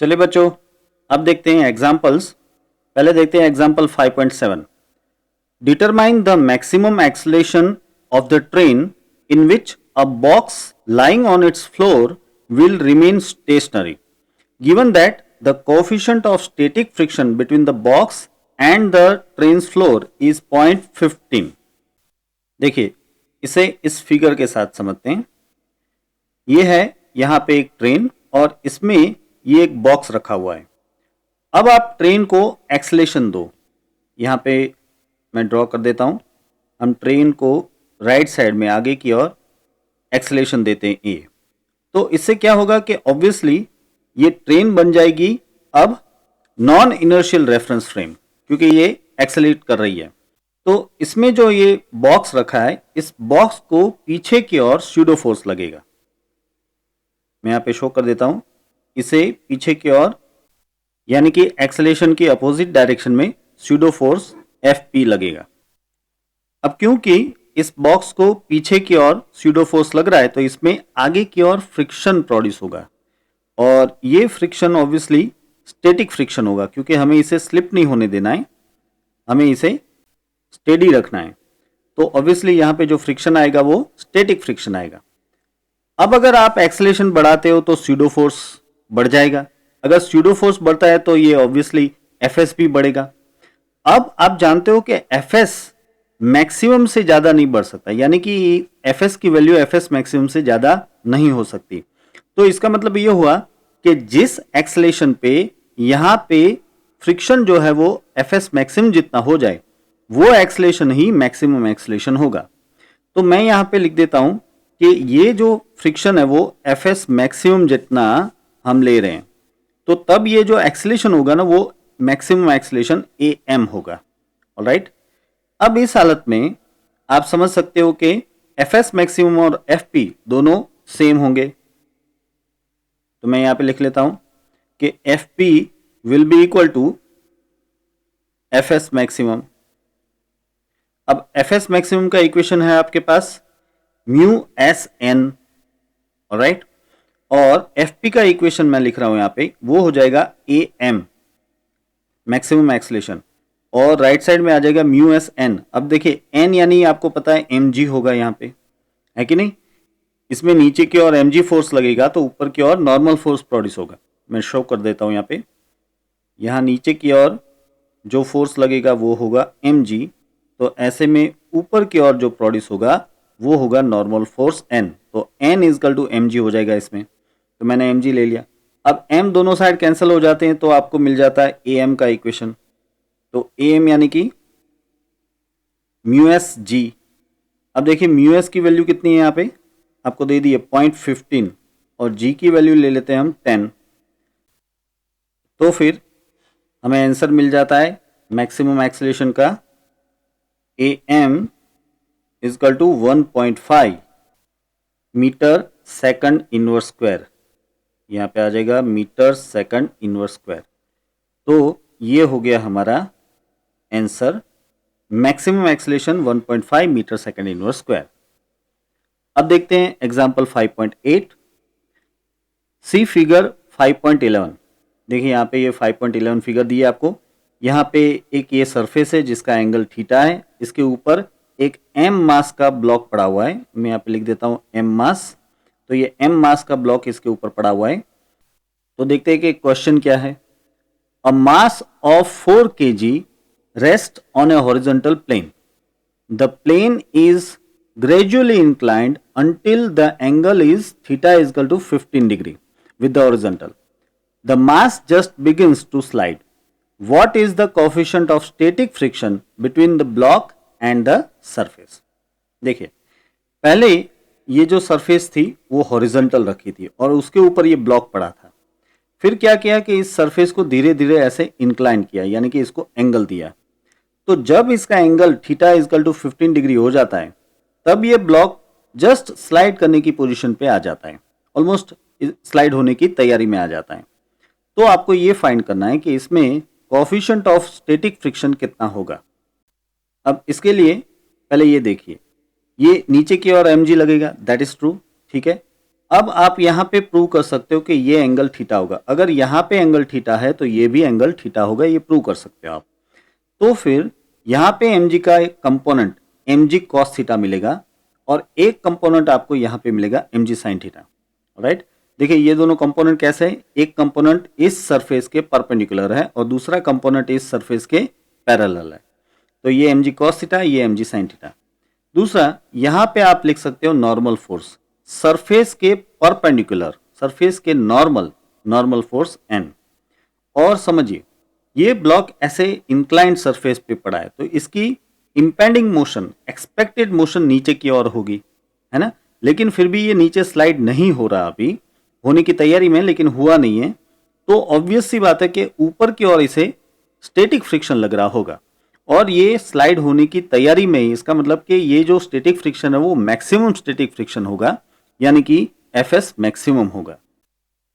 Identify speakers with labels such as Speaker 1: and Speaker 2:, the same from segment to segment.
Speaker 1: चलिए बच्चों, अब देखते हैं एग्जाम्पल्स। पहले देखते हैं example 5.7। Determine the maximum acceleration of the train in which a box lying on its floor will remain stationary given that the coefficient of static friction between the box and the train's floor is 0.15। देखिए, इसे इस figure के साथ समझते हैं। ये है यहाँ पे एक ट्रेन और इसमें ये एक बॉक्स रखा हुआ है। अब आप ट्रेन को एक्सलेशन दो। यहाँ पे मैं ड्रॉ कर देता हूँ। हम ट्रेन को राइट साइड में आगे की ओर एक्सलेशन देते हैं ए। तो इससे क्या होगा कि ऑब्वियसली ये ट्रेन बन जाएगी अब नॉन इनर्शियल रेफरेंस फ्रेम, क्योंकि ये एक्सेलेरेट कर रही है। तो इसमें जो ये बॉक्स रखा है, इस बॉक्स को पीछे की ओर स्यूडो फोर्स लगेगा। मैं यहाँ पे शो कर देता हूँ। इसे पीछे की ओर यानी कि एक्सेलेरेशन की अपोजिट डायरेक्शन में स्यूडो फोर्स Fp लगेगा। अब क्योंकि इस बॉक्स को पीछे की ओर स्यूडो फोर्स लग रहा है, तो इसमें आगे की ओर फ्रिक्शन प्रोड्यूस होगा और ये फ्रिक्शन ऑब्वियसली स्टैटिक फ्रिक्शन होगा, क्योंकि हमें इसे स्लिप नहीं होने देना है, हमें इसे स्टेडी रखना है। तो ऑब्वियसली यहाँ पे जो फ्रिक्शन आएगा वो स्टैटिक फ्रिक्शन आएगा। अब अगर आप एक्सेलरेशन बढ़ाते हो तो स्यूडो फोर्स बढ़ जाएगा। अगर स्यूडो फोर्स बढ़ता है तो ये ऑब्वियसली Fs भी बढ़ेगा। अब आप जानते हो कि Fs मैक्सिमम से ज्यादा नहीं बढ़ सकता, यानी कि Fs की वैल्यू Fs मैक्सिमम से ज्यादा नहीं हो सकती। तो इसका मतलब ये हुआ कि जिस एक्सेलरेशन पे यहां पे फ्रिक्शन जो है वो Fs मैक्सिमम जितना हो जाए, वो एक्सेलरेशन ही मैक्सिमम एक्सेलरेशन होगा। तो मैं यहां पे लिख देता हूं कि ये जो फ्रिक्शन है वो Fs मैक्सिमम जितना हम ले रहे हैं, तो तब ये जो एक्सेलरेशन होगा ना वो मैक्सिमम एक्सेलरेशन am होगा। ऑलराइट, अब इस हालत में आप समझ सकते हो कि Fs मैक्सिमम और Fp दोनों सेम होंगे। तो मैं यहां पे लिख लेता हूं कि Fp will be equal to Fs maximum. अब Fs मैक्सिमम का इक्वेशन है आपके पास म्यू एस एन। ऑलराइट, और Fp का इक्वेशन मैं लिख रहा हूं यहां पे, वो हो जाएगा am मैक्सिमम एक्सेलरेशन, और राइट साइड में आ जाएगा म्यू एस एन। अब देखिए n यानी आपको पता है mg होगा यहाँ पे, है कि नहीं। इसमें नीचे की ओर mg फोर्स लगेगा तो ऊपर की ओर नॉर्मल फोर्स प्रोड्यूस होगा। मैं शो कर देता हूं यहाँ पे। यहाँ नीचे की ओर जो फोर्स लगेगा वो होगा mg, तो ऐसे में ऊपर की ओर जो प्रोड्यूस होगा वो होगा नॉर्मल फोर्स n। तो n इजकल टू mg हो जाएगा इसमें। तो मैंने mg ले लिया। अब m दोनों साइड कैंसिल हो जाते हैं तो आपको मिल जाता है am का इक्वेशन। तो am यानी कि म्यू एस जी। अब देखिए म्यू एस की वैल्यू कितनी है यहाँ पे आपको दे दी है 0.15, और g की वैल्यू ले लेते हैं हम 10। तो फिर हमें आंसर मिल जाता है मैक्सिमम एक्सेलरेशन का am is equal to 1.5 metre second inverse square. यहाँ पे आ जाएगा मीटर सेकंड इनवर्स स्क्वायर। तो ये हो गया हमारा answer, maximum acceleration 1.5 metre second inverse square. अब देखते हैं एग्जांपल 5.8। सी फिगर 5.11। देखिए यहाँ पे ये 5.11 फिगर दी है आपको। यहाँ पे एक ये सरफेस है जिसका एंगल थीटा है, इसके ऊपर एक m मास का ब्लॉक पड़ा हुआ है। मैं यहाँ पे लिख देता हूँ m मास। तो ये m मास का ब्लॉक इसके ऊपर पड़ा हुआ है। तो देखते हैं कि क्वेश्चन क्या है। A mass of 4 kg rest on a horizontal plane. The plane is gradually inclined until the angle is theta is equal to 15 degree with the horizontal. The mass just begins to slide. What is the coefficient of static friction between the block and the surface? देखिए, पहले ये जो surface थी वो horizontal रखी थी और उसके ऊपर ये ब्लॉक पड़ा था। फिर क्या किया कि इस सरफेस को धीरे धीरे ऐसे इंक्लाइन किया, यानी कि इसको एंगल दिया। तो जब इसका angle theta is equal to 15 degree हो जाता है, तब ये ब्लॉक जस्ट स्लाइड करने की पोजीशन पे आ जाता है, ऑलमोस्ट स्लाइड होने की तैयारी में आ जाता है। तो आपको ये फाइंड करना है कि इसमें कोएफिशिएंट ऑफ स्टैटिक फ्रिक्शन कितना होगा। अब इसके लिए पहले ये देखिए, ये नीचे की ओर mg लगेगा, दैट इज ट्रू, ठीक है। अब आप यहाँ पे प्रूव कर सकते हो कि ये एंगल थीटा होगा। अगर यहाँ पे एंगल थीटा है तो ये भी एंगल थीटा होगा, ये प्रूव कर सकते हो आप। तो फिर यहाँ पे mg का एक कंपोनेंट mg cos थीटा मिलेगा और एक कंपोनेंट आपको यहाँ पे मिलेगा mg sin थीटा। राइट, देखिए ये दोनों कंपोनेंट कैसे हैं, एक कंपोनेंट इस सरफेस के परपेंडिकुलर है और दूसरा कंपोनेंट इस सरफेस के पैरेलल है। तो ये mg cos थीटा, ये mg sin थीटा। दूसरा, यहाँ पे आप लिख सकते हो नॉर्मल फोर्स, सरफेस के परपेंडिकुलर, सरफेस के नॉर्मल फोर्स n। और समझिए ये ब्लॉक ऐसे इंक्लाइंड सरफेस पे पड़ा है तो इसकी इंपेंडिंग मोशन, एक्सपेक्टेड मोशन नीचे की ओर होगी, है ना। लेकिन फिर भी ये नीचे स्लाइड नहीं हो रहा, अभी होने की तैयारी में लेकिन हुआ नहीं है, तो ऑब्वियस सी बात है कि ऊपर की ओर इसे स्टैटिक फ्रिक्शन लग रहा होगा और ये स्लाइड होने की तैयारी में ही, इसका मतलब कि ये जो स्टैटिक फ्रिक्शन है वो मैक्सिमम स्टैटिक फ्रिक्शन होगा, यानी कि Fs मैक्सिमम होगा।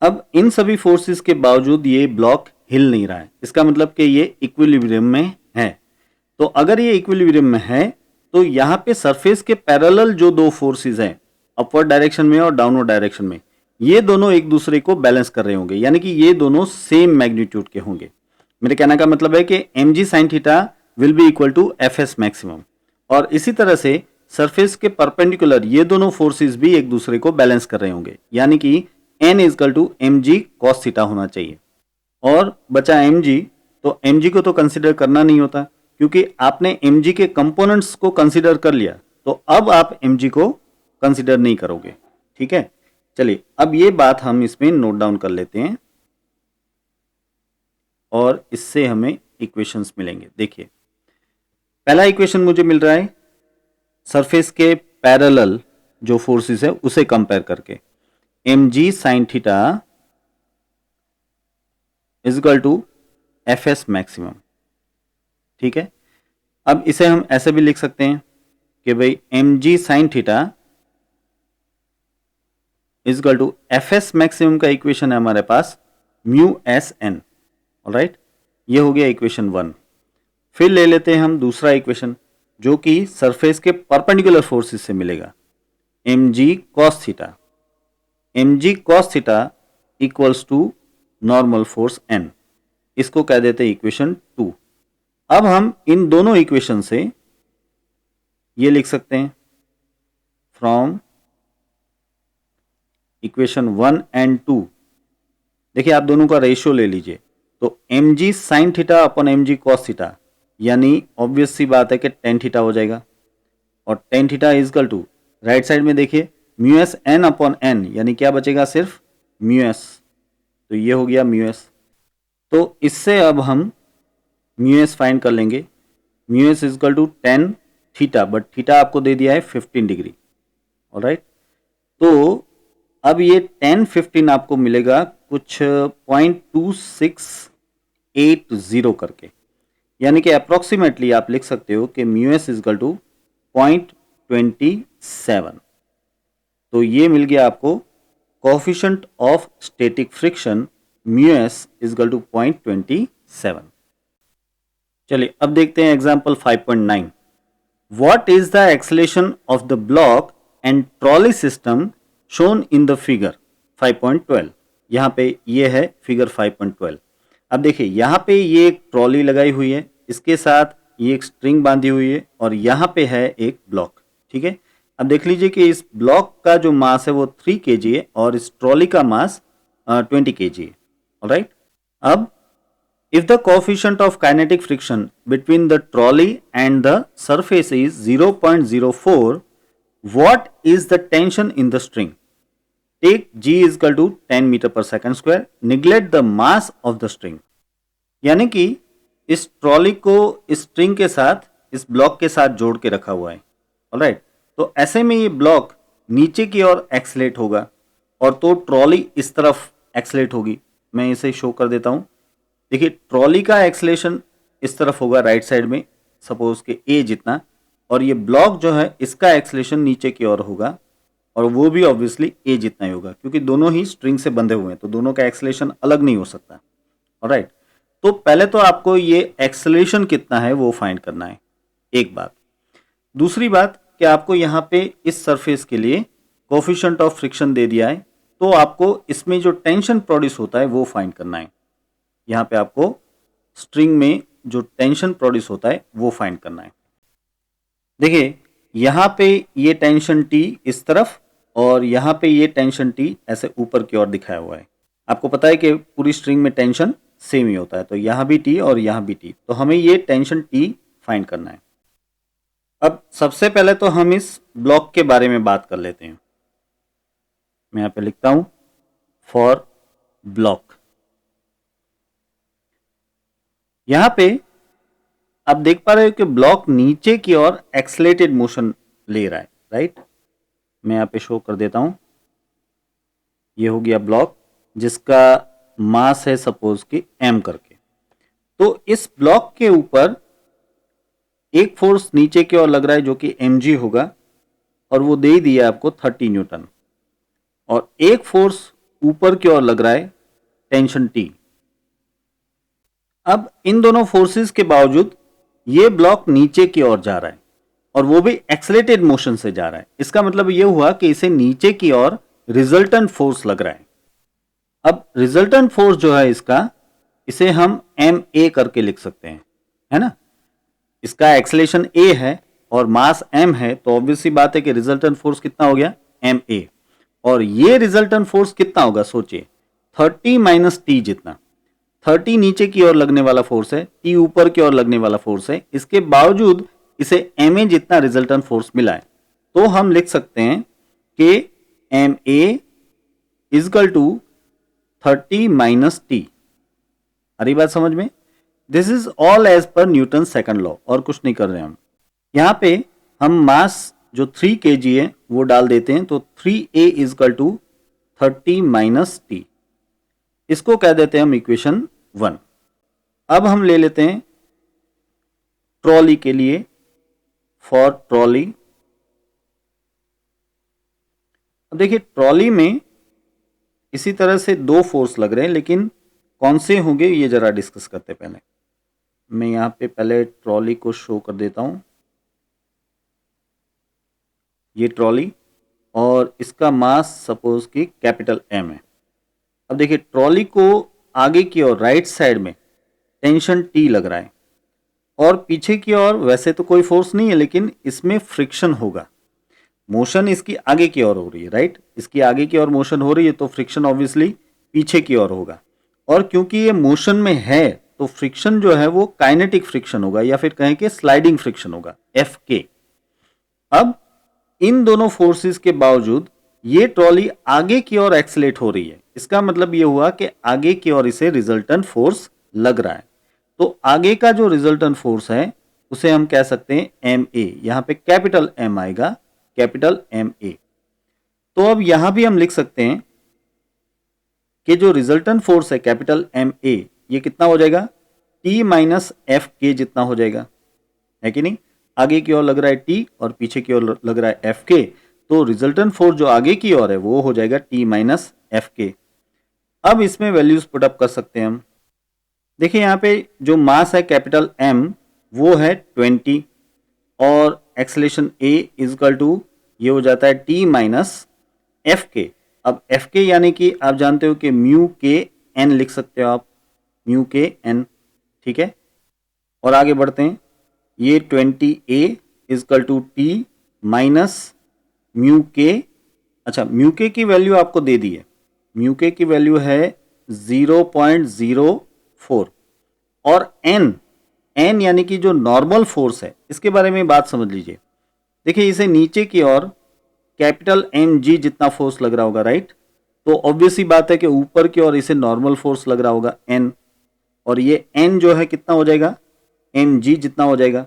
Speaker 1: अब इन सभी फोर्सेस के बावजूद ये ब्लॉक हिल नहीं रहा है, इसका मतलब कि ये इक्विलिब्रियम में है। तो अगर ये इक्विलिब्रियम में है तो यहाँ पे सरफेस के पैरेलल जो दो फोर्सेस हैं, अपवर्ड डायरेक्शन में और डाउनवर्ड डायरेक्शन में, ये दोनों एक दूसरे को बैलेंस कर रहे होंगे, यानी कि ये दोनों सेम मैग्नीट्यूड के होंगे। मेरे कहने का मतलब है कि mg sin theta will be equal to Fs maximum, और इसी तरह से सरफेस के परपेंडिकुलर ये दोनों फोर्सेस भी एक दूसरे को बैलेंस कर रहे होंगे, यानी कि n is equal to mg cos theta होना चाहिए। और बचा mg, तो mg को तो कंसिडर करना नहीं होता क्योंकि आपने mg के कंपोनेंट्स को कंसिडर कर लिया, तो अब आप mg को कंसिडर नहीं करोगे। ठीक है, चलिए अब ये बात हम इसमें नोट डाउन कर लेते हैं और इससे हमें इक्वेशंस मिलेंगे। देखिए पहला इक्वेशन मुझे मिल रहा है सरफेस के पैरेलल जो फोर्सेस है उसे कंपेयर करके, mg sin theta is equal to Fs maximum. ठीक है, अब इसे हम ऐसे भी लिख सकते हैं कि भाई mg sin theta is equal to Fs maximum का इक्वेशन है हमारे पास म्यू एस एन। ऑलराइट, ये हो गया इक्वेशन 1। फिर ले लेते हैं हम दूसरा इक्वेशन जो कि सरफेस के परपेंडिकुलर फोर्सेस से मिलेगा, mg cos theta, mg cos theta equals to normal force n। इसको कह देते हैं इक्वेशन 2। अब हम इन दोनों इक्वेशन से ये लिख सकते हैं फ्रॉम इक्वेशन 1 एंड 2। देखिए आप दोनों का रेशियो ले लीजिए, तो mg sin theta upon mg cos theta, यानी ऑब्वियस सी बात है कि tan थीटा हो जाएगा, और tan theta is equal to right side में देखिए mu S N upon N, यानी क्या बचेगा, सिर्फ म्यू एस। तो ये हो गया म्यू एस। तो इससे अब हम म्यू एस फाइंड कर लेंगे। Mu S is equal to tan theta, but theta आपको दे दिया है 15 डिग्री। ऑलराइट, तो अब ये tan 15 आपको मिलेगा कुछ 0.2680 करके, यानी कि अप्रोक्सीमेटली आप लिख सकते हो कि mu S is equal to 0.27। तो ये मिल गया आपको coefficient of static friction mu S is equal to 0.27। चलिए अब देखते हैं example 5.9। What is the acceleration of the block and trolley system shown in the figure 5.12। यहाँ पे ये है फिगर 5.12। अब देखिए यहाँ पे ये एक ट्रॉली लगाई हुई है, इसके साथ ये एक स्ट्रिंग बांधी हुई है और यहाँ पे है एक ब्लॉक। ठीक है, अब देख लीजिए कि इस ब्लॉक का जो मास है वो 3 kg है और इस ट्रॉली का मास 20 kg है। ऑलराइट, अब if the coefficient of kinetic friction between the trolley and the surface is 0.04, what is the tension in the string? Take G is equal to 10 meter per second square, neglect the mass of the string। यानी कि इस trolley को इस string के साथ, इस block के साथ जोड़ के रखा हुआ है। ऑलराइट, तो ऐसे में ये ब्लॉक नीचे की ओर एक्सलेट होगा और तो ट्रॉली इस तरफ एक्सलेट होगी। मैं इसे शो कर देता हूँ। देखिए ट्रॉली का एक्सलेशन इस तरफ होगा राइट साइड में, सपोज के a जितना, और ये ब्लॉक जो है इसका एक्सलेशन नीचे की ओर होगा और वो भी ऑब्वियसली a जितना ही होगा क्योंकि दोनों ही स्ट्रिंग से बंधे हुए हैं, तो दोनों का एक्सलेशन अलग नहीं हो सकता। ऑलराइट, तो पहले तो आपको ये एक्सलेशन कितना है वो फाइंड करना है, एक बात। दूसरी बात कि आपको यहाँ पे इस सरफेस के लिए कोफिशिएंट ऑफ फ्रिक्शन दे दिया है, तो आपको इसमें जो टेंशन प्रोड्यूस होता है वो फाइंड करना है। यहाँ पे आपको स्ट्रिंग में जो टेंशन प्रोड्यूस होता है वो फाइंड करना है। देखिए यहाँ पे ये टेंशन टी इस तरफ और यहाँ पे ये टेंशन टी ऐसे ऊपर की ओर दिखाया हुआ है। आपको पता है कि पूरी स्ट्रिंग में टेंशन सेम ही होता है, तो यहाँ भी टी और यहाँ भी टी, तो हमें ये टेंशन टी फाइंड करना है। अब सबसे पहले तो हम इस ब्लॉक के बारे में बात कर लेते हैं। मैं यहाँ पे लिखता हूं फॉर ब्लॉक। यहां पे आप देख पा रहे हो कि ब्लॉक नीचे की ओर एक्सलेटेड मोशन ले रहा है, राइट। मैं यहाँ पे शो कर देता हूं। ये हो गया ब्लॉक जिसका मास है सपोज कि m करके। तो इस ब्लॉक के ऊपर एक फोर्स नीचे की ओर लग रहा है जो कि mg होगा, और वो दे दिया आपको 30 न्यूटन, और एक फोर्स ऊपर की ओर लग रहा है टेंशन टी। अब इन दोनों फोर्सेस के बावजूद ये ब्लॉक नीचे की ओर जा रहा है, और वो भी एक्सेलेरेटेड मोशन से जा रहा है। इसका मतलब ये हुआ कि इसे नीचे की ओर रिजल्टेंट फोर्स लग रहा है। अब रिजल्टेंट फोर्स जो है इसका, इसे हम एम ए करके लिख सकते हैं, है ना। इसका एक्सेलेरेशन ए है और मास m है, तो ऑब्वियस सी बात है कि रिजल्टेंट फोर्स कितना हो गया एम ए। और ये रिजल्टेंट फोर्स कितना होगा सोचिए, 30 माइनस टी जितना। 30 नीचे की ओर लगने वाला फोर्स है, टी ऊपर की ओर लगने वाला फोर्स है, इसके बावजूद इसे एम ए जितना रिजल्टेंट फोर्स मिला है। तो हम लिख सकते हैं कि m a equal to 30 minus t. आ रही बात समझ में। This is all as per Newton second law, और कुछ नहीं कर रहे हम। यहां पे हम मास जो 3 kg है वो डाल देते हैं, तो 3a is equal to 30 minus T. इसको कह देते हैं हम इक्वेशन 1। अब हम ले लेते हैं ट्रॉली के लिए, फॉर ट्रॉली। अब देखिए ट्रॉली में इसी तरह से दो फोर्स लग रहे हैं, लेकिन कौन से होंगे ये जरा डिस्कस करते पहले। मैं यहां पे पहले ट्रॉली को शो कर देता हूं। ये ट्रॉली, और इसका मास सपोज कि कैपिटल M है। अब देखिए ट्रॉली को आगे की ओर राइट साइड में टेंशन T लग रहा है, और पीछे की ओर वैसे तो कोई फोर्स नहीं है, लेकिन इसमें फ्रिक्शन होगा। मोशन इसकी आगे की ओर हो रही है, राइट। इसकी आगे की ओर मोशन हो रही है, तो फ्रिक्शन ऑब्वियसली पीछे की ओर होगा। और क्योंकि ये मोशन में है, तो फ्रिक्शन जो है वो काइनेटिक फ्रिक्शन होगा, या फिर कहें कि स्लाइडिंग फ्रिक्शन होगा, Fk। अब इन दोनों फोर्सेस के बावजूद ये ट्रॉली आगे की ओर एक्सेलेरेट हो रही है। इसका मतलब ये हुआ कि आगे की ओर इसे रिजल्टेंट फोर्स लग रहा है। तो आगे का जो रिजल्टेंट फोर्स है उसे हम कह सकते हैं एम ए। यहां पे कैपिटल M आएगा, कैपिटल एम ए। तो अब यहां भी हम लिख सकते हैं कि जो रिजल्टेंट फोर्स है कैपिटल एम ए, ये कितना हो जाएगा, टी माइनस एफ के जितना हो जाएगा, है कि नहीं। आगे की ओर लग रहा है टी और पीछे की ओर लग रहा है एफ के, तो रिजल्टेंट फोर्स जो आगे की ओर है वो हो जाएगा टी माइनस एफ के। अब इसमें वैल्यूज पुटअप कर सकते हैं हम। देखिए यहाँ पे जो मास है कैपिटल M वो है 20, और एक्सेलेरेशन A इजकल टू ये हो जाता है T माइनस एफ के। अब एफ के यानी कि आप जानते हो कि म्यू के एन लिख सकते हो आप, म्यू के एन, ठीक है। और आगे बढ़ते हैं, ये 20A is equal to T minus mu K. अच्छा, म्यू के की वैल्यू आपको दे दी है, म्यू के की वैल्यू है 0.04, और एन यानी कि जो नॉर्मल फोर्स है, इसके बारे में बात समझ लीजिए। देखिए इसे नीचे की ओर कैपिटल एम जी जितना फोर्स लग रहा होगा, राइट। तो ऑब्वियस ही बात है कि ऊपर की ओर इसे नॉर्मल फोर्स लग रहा होगा एन, और ये एन जो है कितना हो जाएगा, एम जी जितना हो जाएगा।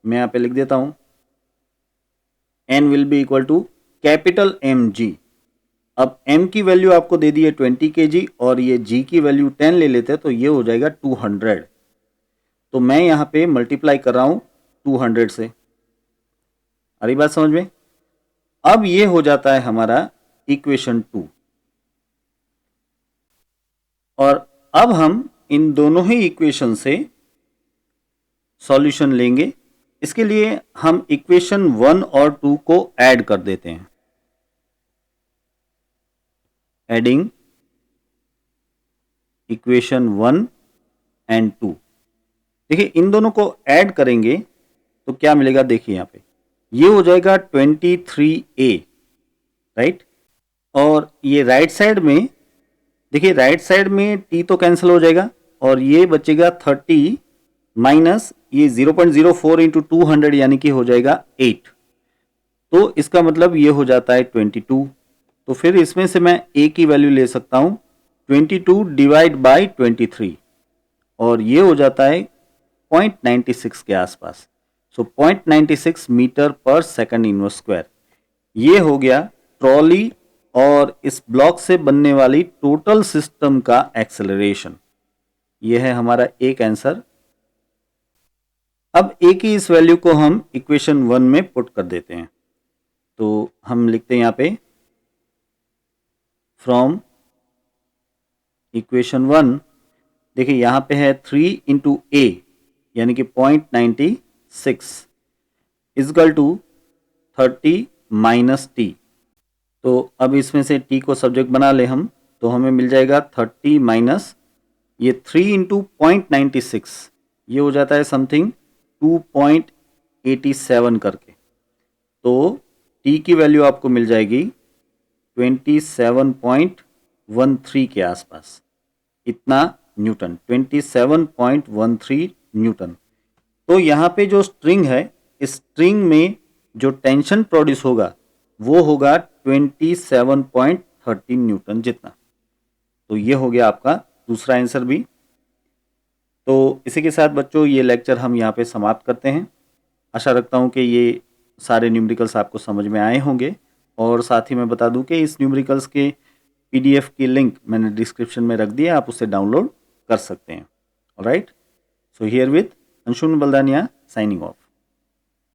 Speaker 1: मैं यहां पे लिख देता हूं, N will be equal to capital M G. अब m की वैल्यू आपको दे दी है 20 kg, और ये g की वैल्यू 10 ले लेते हैं, तो ये हो जाएगा 200। तो मैं यहां पे मल्टीप्लाई कर रहा हूं 200 से। आ रही बात समझ में। अब ये हो जाता है हमारा इक्वेशन 2, और अब हम इन दोनों ही इक्वेशन से सॉल्यूशन लेंगे। इसके लिए हम इक्वेशन 1 और 2 को ऐड कर देते हैं। Adding equation 1 and 2। देखिए इन दोनों को ऐड करेंगे तो क्या मिलेगा, देखिए यहाँ पे ये हो जाएगा 23a, राइट। और ये राइट साइड में देखिए, राइट साइड में t तो कैंसिल हो जाएगा और ये बचेगा 30 माइनस ये 0.04 इंटू 200 यानी कि हो जाएगा 8। तो इसका मतलब ये हो जाता है 22। तो फिर इसमें से मैं a की वैल्यू ले सकता हूँ 22 डिवाइड बाई 23 और ये हो जाता है 0.96 के आसपास। सो 0.96 मीटर पर सेकंड इनवर्स स्क्वायर। ये हो गया ट्रॉली और इस ब्लॉक से बनने वाली टोटल सिस्टम का एक्सेलरेशन। ये है हमारा एक आंसर। अब ए की इस वैल्यू को हम इक्वेशन 1 में पुट कर देते हैं। तो हम लिखते हैं यहाँ पे फ्रॉम इक्वेशन 1, देखिए यहाँ पे है 3 इंटू ए यानी कि 0.96 इजकल टू 30 माइनस टी। तो अब इसमें से t को सब्जेक्ट बना ले हम, तो हमें मिल जाएगा 30 माइनस ये 3 इंटू 0.96, ये हो जाता है समथिंग 2.87 करके। तो t की वैल्यू आपको मिल जाएगी 27.13 के आसपास, इतना न्यूटन, 27.13 न्यूटन। तो यहाँ पे जो स्ट्रिंग है, इस स्ट्रिंग में जो टेंशन प्रोड्यूस होगा वो होगा 27.13 न्यूटन जितना। तो ये हो गया आपका दूसरा आंसर भी। तो इसी के साथ बच्चों ये लेक्चर हम यहाँ पे समाप्त करते हैं। आशा रखता हूँ कि ये सारे न्यूमेरिकल्स आपको समझ में आए होंगे। और साथ ही मैं बता दूं कि इस न्यूमेरिकल्स के पीडीएफ की लिंक मैंने डिस्क्रिप्शन में रख दिया, आप उसे डाउनलोड कर सकते हैं। Alright, so here with Anshuman Baldania signing of.